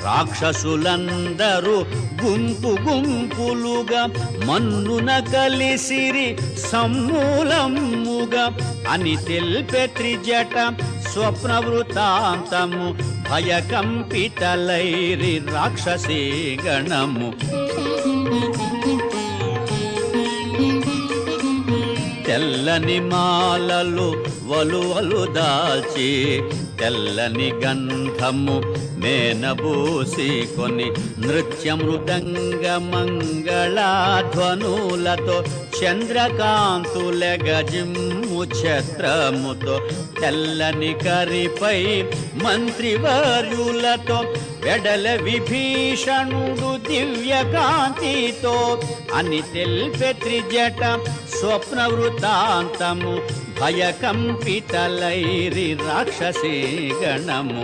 రాక్షసులందరూ గుంపు గుంపులుగా మన్నున కలిసిరి సమూలముగా అని తెల్పే త్రిజట స్వప్న వృతాంతము భయకంపితలైరి రాక్షసీ గణము. తెల్లని మాలలు వలువలు దాల్చి తెల్లని గంధము మేనబూసి కొని నృత్య మృదంగ మంగళాధ్వనులతో చంద్రకాంతుల గజిమ్ము ఛత్రముతో తెల్లని కరిపై మంత్రివర్యులతో వెడల విభీషణుడు దివ్యకాంతితో అని తెల్పే త్రిజట స్వప్న వృతాంతము భయకంపితలైరి రాక్షసీ గణము.